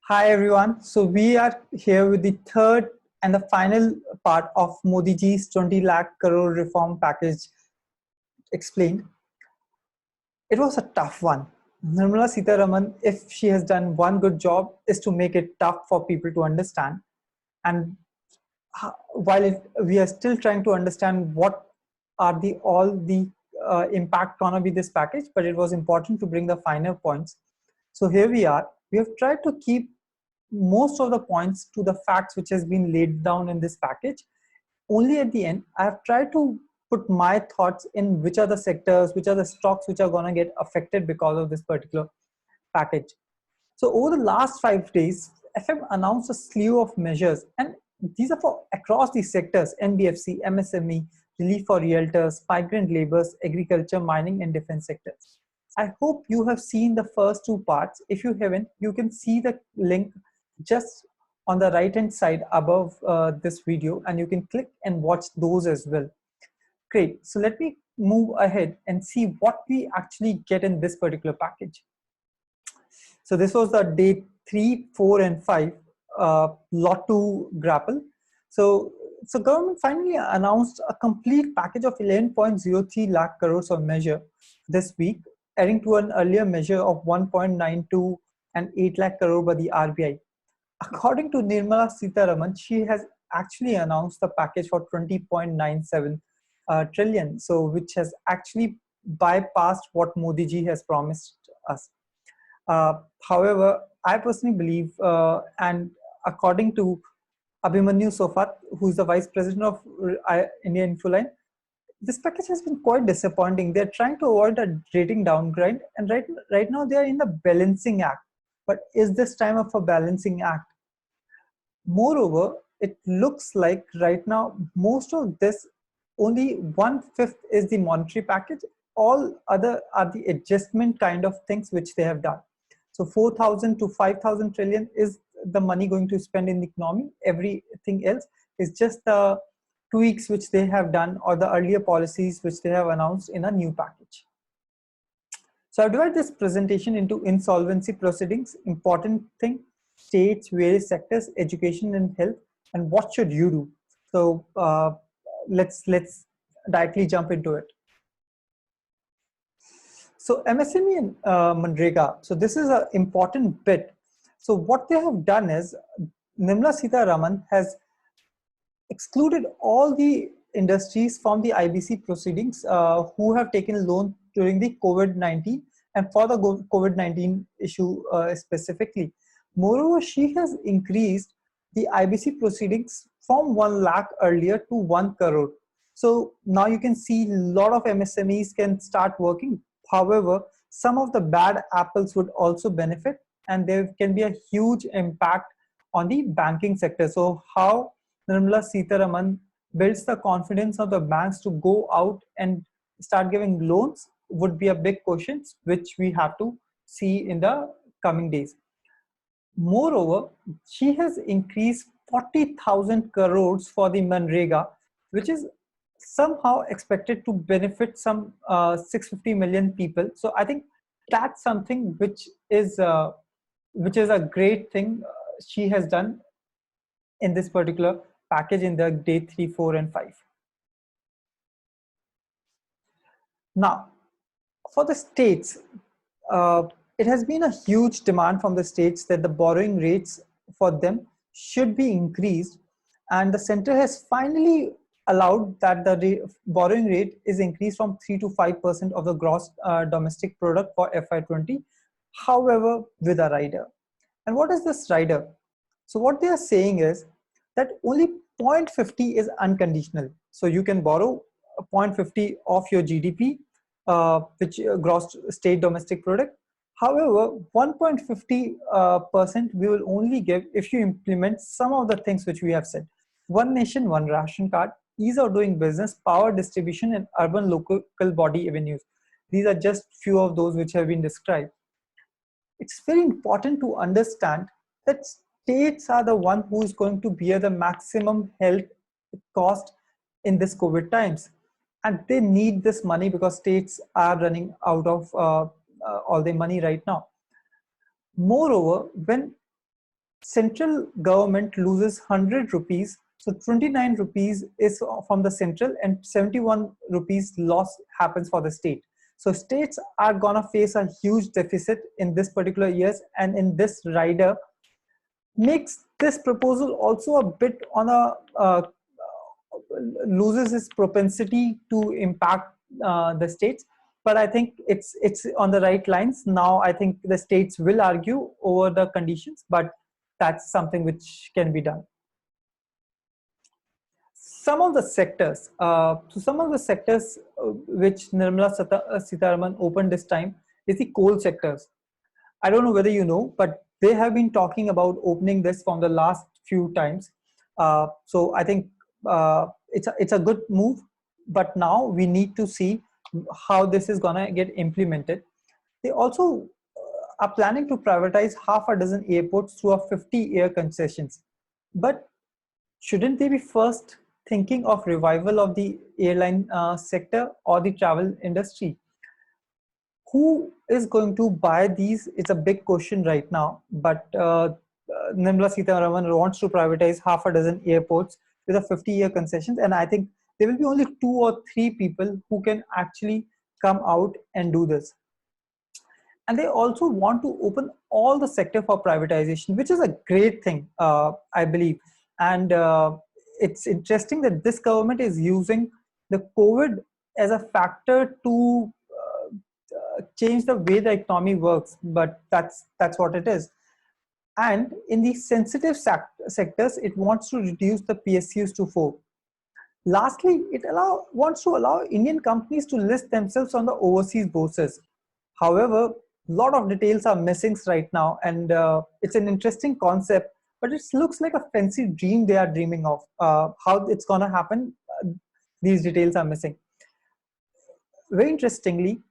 Hi everyone. So we are here with the third and the final part of Modi ji's 20 lakh crore reform package explained. It was a tough one. Nirmala Sitharaman, if she has done one good job, is to make it tough for people to understand. And while we are still trying to understand what are all the impact gonna be this package, but it was important to bring the finer points. So here we are. We have tried to keep most of the points to the facts which has been laid down in this package. Only at the end, I have tried to put my thoughts in which are the sectors, which are the stocks which are going to get affected because of this particular package. So over the last 5 days, FM announced a slew of measures, and these are for across these sectors: NBFC, MSME, relief for realtors, migrant laborers, agriculture, mining, and defense sectors. I hope you have seen the first two parts. If you haven't, you can see the link just on the right hand side above this video, and you can click and watch those as well. Great. So let me move ahead and see what we actually get in this particular package. So this was the day 3, 4, and 5 lot to grapple. So government finally announced a complete package of 11.03 lakh crores of measure this week, adding to an earlier measure of 1.92 and 8 lakh crore by the RBI. According to Nirmala Sitharaman, she has actually announced the package for 20.97 trillion, so which has actually bypassed what Modi ji has promised us. However, I personally believe, and according to Abhimanyu Sofat, who is the Vice President of India Infoline, this package has been quite disappointing. They're trying to avoid a rating downgrade, and right now they are in the balancing act. But is this time of a balancing act? Moreover, it looks like right now most of this, only 1/5 is the monetary package. All other are the adjustment kind of things which they have done. So 4,000 to 5,000 trillion is the money going to spend in the economy. Everything else is just the tweaks which they have done or the earlier policies which they have announced in a new package. So I've divided this presentation into insolvency proceedings, important thing, states, various sectors, education and health, and what should you do. So let's directly jump into it. So MSME and Manrega. So this is an important bit. So what they have done is Nirmala Sitharaman has excluded all the industries from the IBC proceedings who have taken loan during the COVID-19 and for the COVID-19 issue specifically. Moreover, she has increased the IBC proceedings from 1 lakh earlier to 1 crore. So now you can see a lot of MSMEs can start working. However, some of the bad apples would also benefit, and there can be a huge impact on the banking sector. So how Nirmala Sitharaman builds the confidence of the banks to go out and start giving loans would be a big question, which we have to see in the coming days. Moreover, she has increased 40,000 crores for the Manrega, which is somehow expected to benefit some 650 million people. So I think that's something which is a great thing she has done in this particular package in the day 3, 4, and 5. Now, for the states, it has been a huge demand from the states that the borrowing rates for them should be increased, and the center has finally allowed that the borrowing rate is increased from 3 to 5% of the gross domestic product for FY20, however, with a rider. And what is this rider? So what they are saying is that only 0.50 is unconditional. So you can borrow 0.50 of your GDP, which gross state domestic product. However, 1.50% we will only give if you implement some of the things which we have said: one nation, one ration card, ease of doing business, power distribution, and urban local body avenues. These are just few of those which have been described. It's very important to understand that states are the one who is going to bear the maximum health cost in this COVID times, and they need this money because states are running out of all their money right now. Moreover, when central government loses 100 rupees, so 29 rupees is from the central and 71 rupees loss happens for the state. So states are gonna face a huge deficit in this particular years, and in this rider makes this proposal also a bit on a loses its propensity to impact the states. But I think it's on the right lines now. I think the states will argue over the conditions, but that's something which can be done. Some of the sectors, which Nirmala Sitharaman opened this time is the coal sectors. I don't know whether you know, but they have been talking about opening this from the last few times. So I think it's a good move, but now we need to see how this is gonna get implemented. They also are planning to privatize half a dozen airports through a 50-year concessions. But shouldn't they be first thinking of revival of the airline sector or the travel industry? Who is going to buy these? It's a big question right now, but Nirmala Sitharaman wants to privatize half a dozen airports with a 50-year concessions, and I think there will be only 2 or 3 people who can actually come out and do this. And they also want to open all the sector for privatization, which is a great thing, I believe. And it's interesting that this government is using the COVID as a factor to change the way the economy works, but that's what it is. And in the sensitive sectors, it wants to reduce the PSUs to 4. Lastly, it wants to allow Indian companies to list themselves on the overseas bourses. However, a lot of details are missing right now, and it's an interesting concept, but it looks like a fancy dream they are dreaming of. How it's gonna happen, these details are missing. Very interestingly,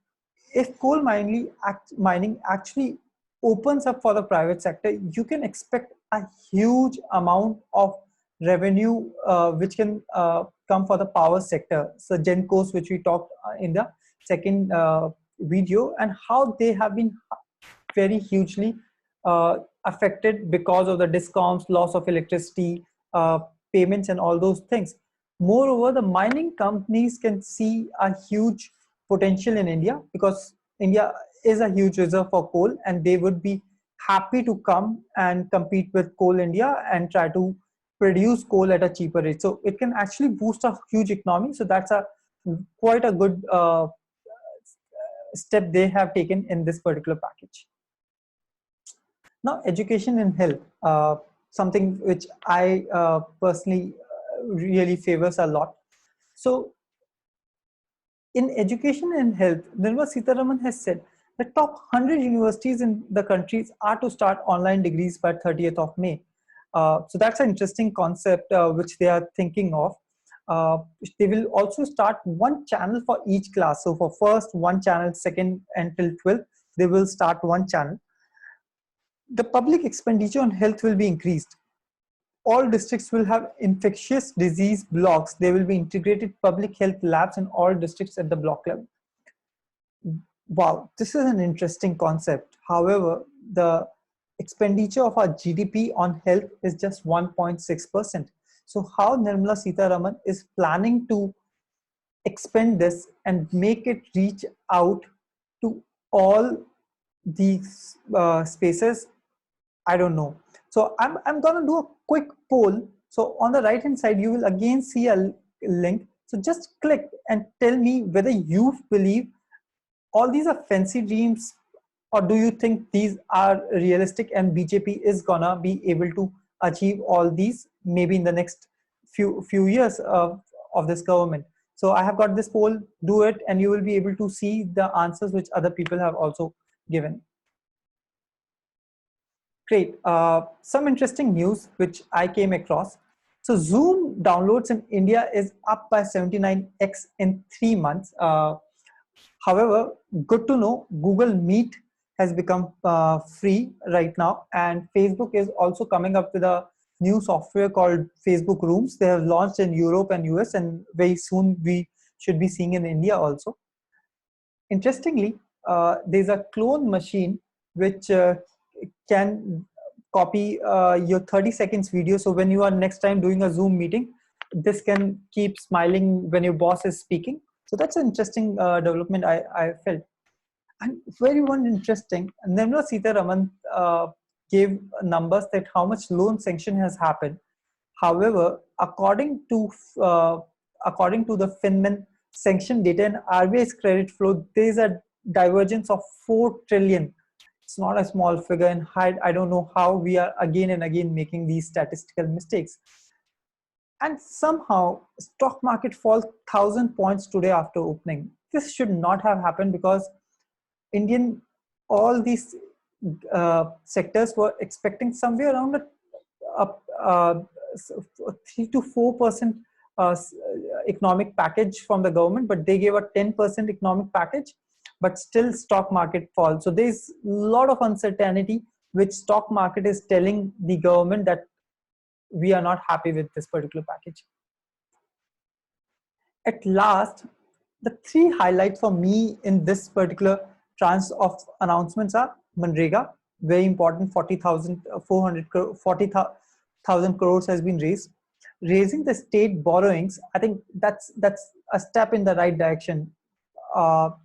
if coal mining actually opens up for the private sector, you can expect a huge amount of revenue which can come for the power sector. So Gencos, which we talked in the second video, and how they have been very hugely affected because of the discoms, loss of electricity, payments, and all those things. Moreover, the mining companies can see a huge potential in India, because India is a huge reserve for coal, and they would be happy to come and compete with Coal India and try to produce coal at a cheaper rate. So it can actually boost a huge economy. So that's quite a good step they have taken in this particular package. Now, education and health, something which I personally really favors a lot. So in education and health, Nirmala Sitharaman has said the top 100 universities in the countries are to start online degrees by 30th of May. So that's an interesting concept which they are thinking of. They will also start one channel for each class. So for first, one channel, second until 12th, they will start one channel. The public expenditure on health will be increased. All districts will have infectious disease blocks. There will be integrated public health labs in all districts at the block level. Wow, this is an interesting concept. However, the expenditure of our GDP on health is just 1.6%. So how Nirmala Sitharaman is planning to expend this and make it reach out to all these spaces, I don't know. So I'm gonna do a quick poll. So on the right hand side, you will again see a link. So just click and tell me whether you believe all these are fancy dreams, or do you think these are realistic and BJP is gonna be able to achieve all these maybe in the next few years of this government. So I have got this poll, do it, and you will be able to see the answers which other people have also given. Great. Some interesting news which I came across. So Zoom downloads in India is up by 79x in 3 months. However, good to know, Google Meet has become free right now, and Facebook is also coming up with a new software called Facebook Rooms. They have launched in Europe and US, and very soon we should be seeing in India also. Interestingly, there's a clone machine which can copy your 30 seconds video. So when you are next time doing a Zoom meeting, this can keep smiling when your boss is speaking. So that's an interesting development I felt. And very one interesting, Nirmala Sitharaman gave numbers that how much loan sanction has happened. However, uh, according to the Finman sanction data and RBI's credit flow, there is a divergence of 4 trillion. It's not a small figure, and I don't know how we are again and again making these statistical mistakes. And somehow, stock market falls 1,000 points today after opening. This should not have happened because Indian, all these sectors were expecting somewhere around a, a 3 to 4% economic package from the government, but they gave a 10% economic package, but still stock market falls. So there's a lot of uncertainty, which stock market is telling the government that we are not happy with this particular package. At last, the 3 highlights for me in this particular tranche of announcements are Manrega, very important, 40,000 crores has been raised. Raising the state borrowings, I think that's a step in the right direction.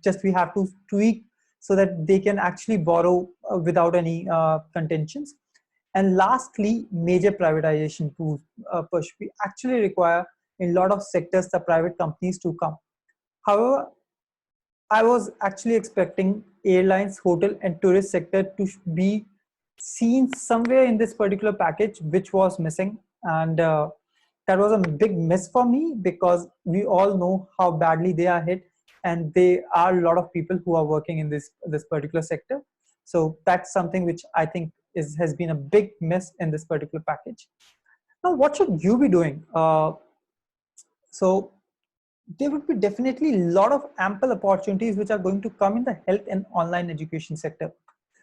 Just we have to tweak so that they can actually borrow without any contentions. And lastly, major privatization push. We actually require in a lot of sectors the private companies to come. However, I was actually expecting airlines, hotel and tourist sector to be seen somewhere in this particular package, which was missing. And that was a big miss for me because we all know how badly they are hit, and there are a lot of people who are working in this particular sector. So that's something which I think has been a big miss in this particular package. Now, what should you be doing? So there would be definitely a lot of ample opportunities which are going to come in the health and online education sector.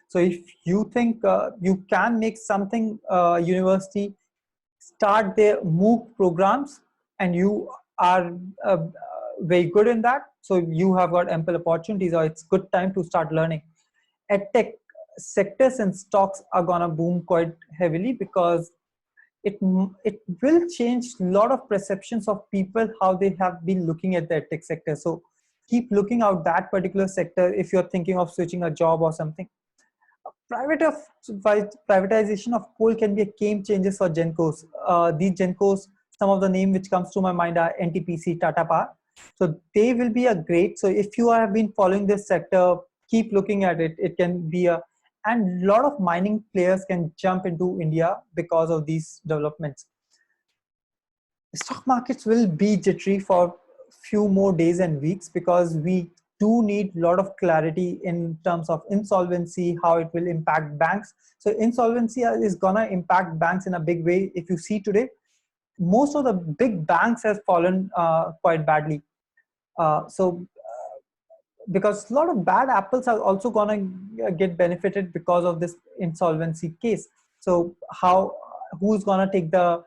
So if you think you can make something university start their MOOC programs and you are very good in that, so you have got ample opportunities, or it's good time to start learning. EdTech sectors and stocks are gonna boom quite heavily because it will change a lot of perceptions of people how they have been looking at the tech sector. So keep looking out that particular sector if you're thinking of switching a job or something. Privatization of coal can be a game changer for Gencos. These Gencos, some of the name which comes to my mind are NTPC, Tata Power. So they will be a great. So if you have been following this sector, keep looking at it. It can be a, and a lot of mining players can jump into India because of these developments. Stock markets will be jittery for few more days and weeks because we do need a lot of clarity in terms of insolvency, how it will impact banks. So insolvency is gonna impact banks in a big way. If you see today, most of the big banks have fallen quite badly. Because a lot of bad apples are also gonna get benefited because of this insolvency case. So who's gonna take the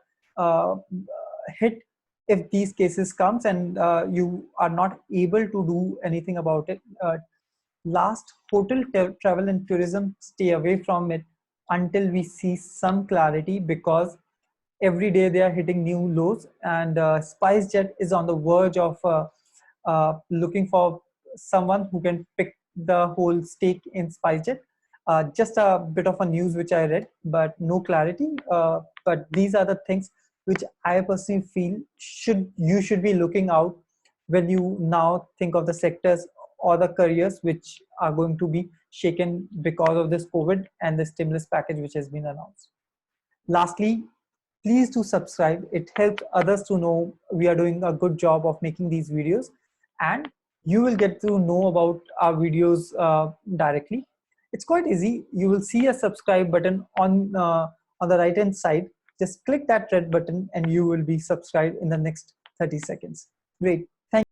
hit if these cases comes and you are not able to do anything about it? Last, hotel, travel and tourism, stay away from it until we see some clarity, because every day they are hitting new lows, and SpiceJet is on the verge of looking for someone who can pick the whole stake in SpiceJet. Just a bit of a news which I read, but no clarity. But these are the things which I personally feel you should be looking out when you now think of the sectors or the careers which are going to be shaken because of this COVID and the stimulus package which has been announced. Lastly, please do subscribe. It helps others to know we are doing a good job of making these videos, and you will get to know about our videos directly. It's quite easy. You will see a subscribe button on the right hand side. Just click that red button and you will be subscribed in the next 30 seconds. Great.